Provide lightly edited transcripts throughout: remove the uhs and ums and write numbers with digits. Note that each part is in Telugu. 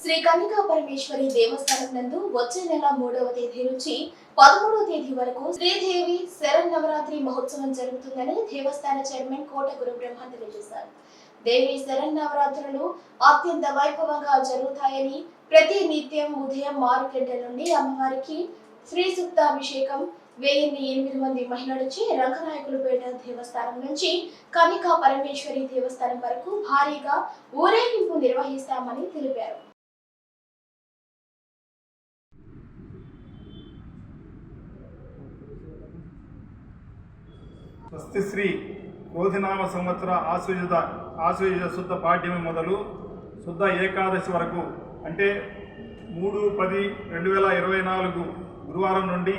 శ్రీ కన్నికా పరమేశ్వరి దేవస్థానం నందు వచ్చే నెల 3వ తేదీ నుంచి 13వ తేదీ వరకు శ్రీదేవి శరన్నవరాత్రి మహోత్సవం జరుగుతుందని దేవస్థాన చైర్మన్ కోట గురు బ్రహ్మ తెలియజేశారు. దేవి శరన్నవరాత్రులు అత్యంత వైభవంగా జరుగుతాయని ప్రతి నిత్యం ఉదయం 6 గంటల నుండి అమ్మవారికి శ్రీ సూక్తాభిషేకం 1008 మంది మహిళలచే రంగనాయకులపేట దేవస్థానం నుంచి కన్నికా పరమేశ్వరి దేవస్థానం వరకు భారీగా ఊరేగింపు నిర్వహిస్తామని తెలిపారు. స్వస్తి శ్రీ క్రోధినామ సంవత్సర ఆశ్వయుజ శుద్ధ పాడ్యమి మొదలు శుద్ధ ఏకాదశి వరకు అంటే 3/10/2024 గురువారం నుండి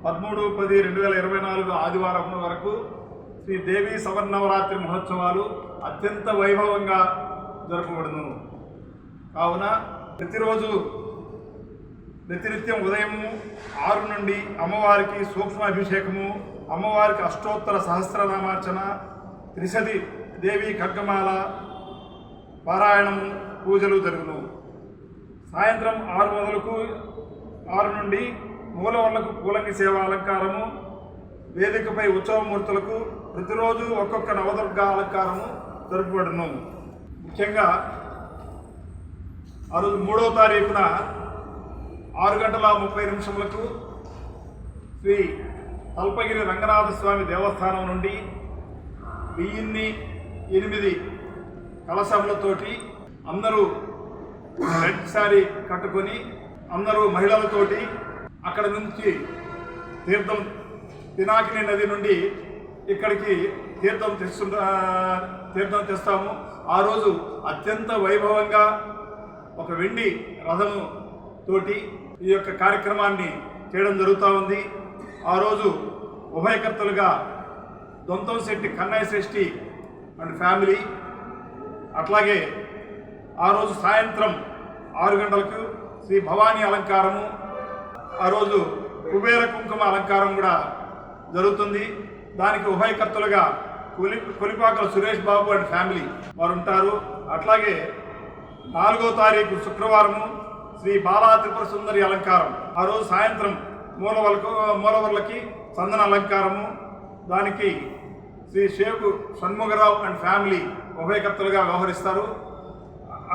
13/10/2024 ఆదివారం వరకు శ్రీ దేవి శరన్నవరాత్రి మహోత్సవాలు అత్యంత వైభవంగా జరపబడును. కావున ప్రతినిత్యం ఉదయం 6 నుండి అమ్మవారికి సూక్ష్మాభిషేకము, అమ్మవారికి అష్టోత్తర సహస్రనామార్చన, త్రిశతి దేవి ఖడ్గమాల పారాయణము పూజలు జరుగును. సాయంత్రం 6 నుండి మూలవర్లకు పూలంగి సేవ అలంకారము, వేదికపై ఉత్సవమూర్తులకు ప్రతిరోజు ఒక్కొక్క నవదుర్గ అలంకారము జరుపబడును. ముఖ్యంగా ఆ రోజు 3వ తారీఖున 6:30 శ్రీ తల్పగిరి రంగనాథ స్వామి దేవస్థానం నుండి 1008 కలశములతోటి అందరూ రెడ్ శారీ కట్టుకొని అందరూ మహిళలతోటి అక్కడ నుంచి తీర్థం పినాకిని నది నుండి ఇక్కడికి తీర్థం తెస్తాము. ఆ రోజు అత్యంత వైభవంగా ఒక వెండి రథము తోటి ఈ యొక్క కార్యక్రమాన్ని చేయడం జరుగుతూ ఉంది. ఆ రోజు ఉభయకర్తలుగా దొంతంశెట్టి కన్నయ్య శ్రేష్ఠి అండ్ ఫ్యామిలీ, అట్లాగే ఆ రోజు సాయంత్రం 6 గంటలకు శ్రీ భవానీ అలంకారము, ఆ రోజు కుబేర కుంకుమ అలంకారం కూడా జరుగుతుంది. దానికి ఉభయకర్తలుగా కొలిపాకల సురేష్ బాబు అండ్ ఫ్యామిలీ వారు ఉంటారు. అట్లాగే 4వ తారీఖు శుక్రవారము శ్రీ బాలా త్రిపుర సుందరి అలంకారం, ఆ రోజు సాయంత్రం మూలవర్లకి చందన అలంకారము, దానికి శ్రీ షేకు షణ్ముగరావు అండ్ ఫ్యామిలీ ఉభయకర్తలుగా వ్యవహరిస్తారు.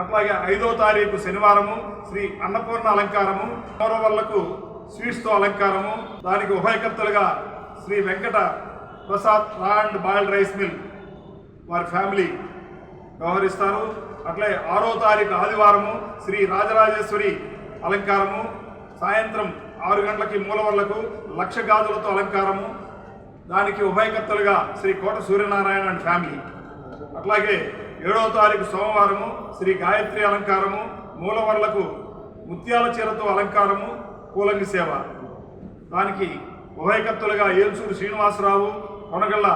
అట్లాగే 5వ తారీఖు శనివారము శ్రీ అన్నపూర్ణ అలంకారము, మూలవర్లకు స్వీట్స్తో అలంకారము, దానికి ఉభయకర్తలుగా శ్రీ వెంకట ప్రసాద్ రా అండ్ బాయిల్డ్ రైస్ మిల్ వారి ఫ్యామిలీ వ్యవహరిస్తారు. అట్లే 6వ తారీఖు ఆదివారము శ్రీ రాజరాజేశ్వరి అలంకారము, సాయంత్రం 6 గంటలకి మూలవర్లకు 1,00,000 గాజులతో అలంకారము, దానికి ఉభయకర్తలుగా శ్రీ కోట సూర్యనారాయణ అండ్ ఫ్యామిలీ. అట్లాగే 7వ తారీఖు సోమవారము శ్రీ గాయత్రి అలంకారము, మూలవర్లకు ముత్యాల చీరతో అలంకారము, పూలంగి సేవ, దానికి ఉభయకర్తలుగా ఏల్సూరు శ్రీనివాసరావు, కొనగళ్ళ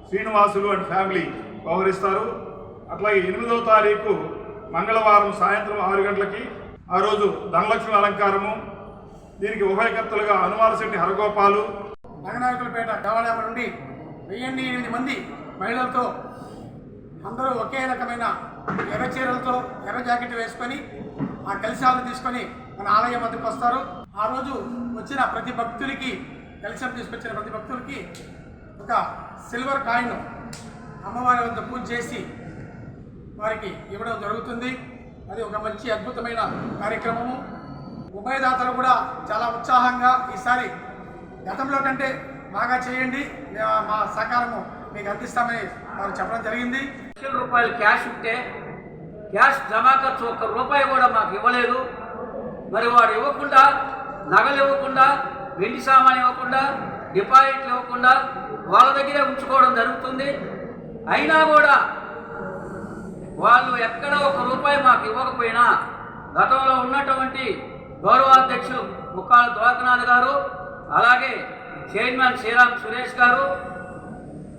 శ్రీనివాసులు అండ్ ఫ్యామిలీ వ్యవహరిస్తారు. అట్లాగే 8వ తారీఖు మంగళవారం సాయంత్రం 6 గంటలకి ఆ రోజు ధనలక్ష్మి అలంకారము, దీనికి ఉభయకర్తలుగా హనుమాలశెట్టి హరగోపాలు. రంగనాయకులపేట దేవాలయం నుండి 1008 మంది మహిళలతో అందరూ ఒకే రకమైన ఎర్ర చీరలతో ఎర్ర జాకెట్ వేసుకొని ఆ కలశాలను తీసుకొని మన ఆలయం వద్దకు వస్తారు. ఆ రోజు వచ్చిన ప్రతి భక్తులకి, కలశం తీసుకొచ్చిన ప్రతి భక్తులకి ఒక సిల్వర్ కాయిన్ అమ్మవారి వద్ద పూజ చేసి వారికి ఇవ్వడం జరుగుతుంది. అది ఒక మంచి అద్భుతమైన కార్యక్రమము. ఉభయదాతలు కూడా చాలా ఉత్సాహంగా ఈసారి గతంలో కంటే బాగా చేయండి, మా సహకారము మీకు అందిస్తామని వారు చెప్పడం జరిగింది. ₹1,00,000 క్యాష్ ఉంటే క్యాష్ జమా ఖర్చు ₹1 కూడా మాకు ఇవ్వలేదు. మరి వాడు ఇవ్వకుండా, నగలు ఇవ్వకుండా, వెండి సామాన్ ఇవ్వకుండా, డిపాజిట్లు ఇవ్వకుండా వాళ్ళ దగ్గరే ఉంచుకోవడం జరుగుతుంది. అయినా కూడా వాళ్ళు ఎక్కడ ₹1 మాకు ఇవ్వకపోయినా గతంలో ఉన్నటువంటి గౌరవాధ్యక్షులు ముక్కాల ద్వారకనాథ్ గారు, అలాగే చైర్మన్ శ్రీరామ్ సురేష్ గారు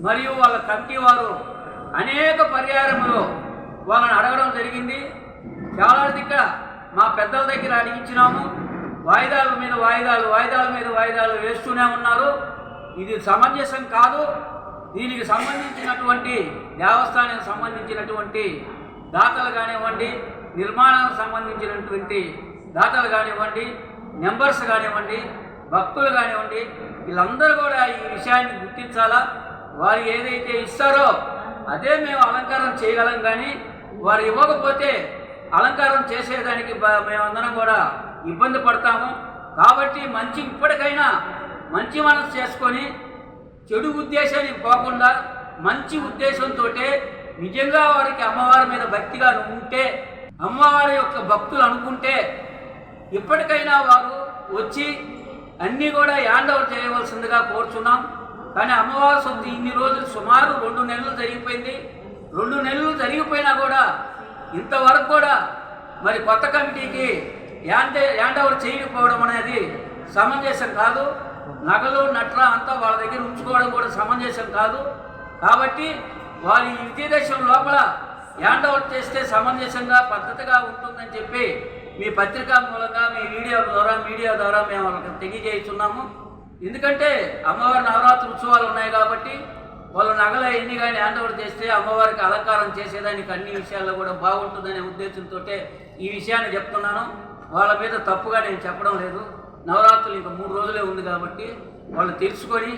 మరియు వాళ్ళ కమిటీ వారు అనేక పర్యాయములు వాళ్ళని అడగడం జరిగింది. చాలా దగ్గర మా పెద్దల దగ్గర అడిగించినాము. వాయిదాల మీద వాయిదాలు వేస్తూనే ఉన్నారు. ఇది సమంజసం కాదు. దీనికి సంబంధించినటువంటి దేవస్థానానికి సంబంధించినటువంటి దాతలు కానివ్వండి, నిర్మాణానికి సంబంధించినటువంటి దాతలు కానివ్వండి, మెంబర్స్ కానివ్వండి, భక్తులు కానివ్వండి, వీళ్ళందరూ కూడా ఈ విషయాన్ని గుర్తించాలా. వారు ఏదైతే ఇస్తారో అదే మేము అలంకారం చేయగలం, కానీ వారు ఇవ్వకపోతే అలంకారం చేసేదానికి మేమందరం కూడా ఇబ్బంది పడతాము. కాబట్టి ఇప్పటికైనా మంచి మనసు చేసుకొని చెడు ఉద్దేశానికి పోకుండా మంచి ఉద్దేశంతో నిజంగా వారికి అమ్మవారి మీద భక్తిగా ఉంటే, అమ్మవారి యొక్క భక్తులు అనుకుంటే ఇప్పటికైనా వారు వచ్చి అన్నీ కూడా హ్యాండ్ ఓవర్ చేయవలసిందిగా కోరుచున్నాం. కానీ అమ్మవారి సొంత ఇన్ని రోజులు సుమారు 2 నెలలు జరిగిపోయింది. 2 నెలలు జరిగిపోయినా కూడా ఇంతవరకు కూడా మరి కొత్త కమిటీకి హ్యాండ్ ఓవర్ చేయకపోవడం అనేది సమంజసం కాదు. నగలు నట్ర అంతా వాళ్ళ దగ్గర ఉంచుకోవడం కూడా సమంజసం కాదు. కాబట్టి వాళ్ళు ఈ విజయదశమి లోపల హ్యాండ్ ఓవర్ చేస్తే సమంజసంగా పద్ధతిగా ఉంటుందని చెప్పి మీ పత్రికా మూలంగా మీ మీడియా ద్వారా మేము వాళ్ళకి తెలియజేస్తున్నాము. ఎందుకంటే అమ్మవారి నవరాత్రి ఉత్సవాలు ఉన్నాయి కాబట్టి వాళ్ళు నగల ఎన్ని కానీ హ్యాండ్ ఓవర్ చేస్తే అమ్మవారికి అలంకారం చేసేదానికి అన్ని విషయాల్లో కూడా బాగుంటుందనే ఉద్దేశంతో ఈ విషయాన్ని చెప్తున్నాను. వాళ్ళ మీద తప్పుగా నేను చెప్పడం లేదు. నవరాత్రులు ఇంకా 3 రోజులే ఉంది కాబట్టి వాళ్ళు తెలుసుకొని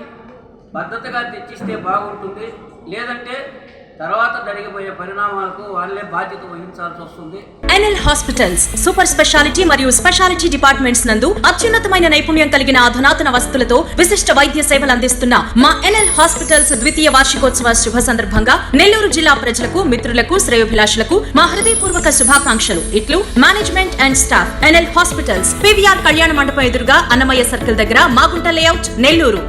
పద్ధతిగా తెచ్చిస్తే బాగుంటుంది. లేదంటే తర్వాత జరిగిపోయే పరిణామాలకు వాళ్ళే బాధ్యత వహించాల్సి వస్తుంది. ఎన్ఎల్ హాస్పిటల్స్ సూపర్ స్పెషాలిటీ మరియు స్పెషాలిటీ డిపార్ట్మెంట్స్ నందు అత్యున్నతమైన నైపుణ్యం కలిగిన అధునాతన వసతులతో విశిష్ట వైద్య సేవలు అందిస్తున్న మా ఎన్ఎల్ హాస్పిటల్స్ 2వ వార్షికోత్సవ శుభ సందర్భంగా నెల్లూరు జిల్లా ప్రజలకు, మిత్రులకు, శ్రేయోభిలాషులకు మా హృదయపూర్వక శుభాకాంక్షలు. ఇట్లు management and staff. NL hospitals, PVR కళ్యాణ మండపం ఎదురుగా అన్నమయ్య సర్కిల్ దగ్గర, మాగుంట లేఅవుట్, నెల్లూరు.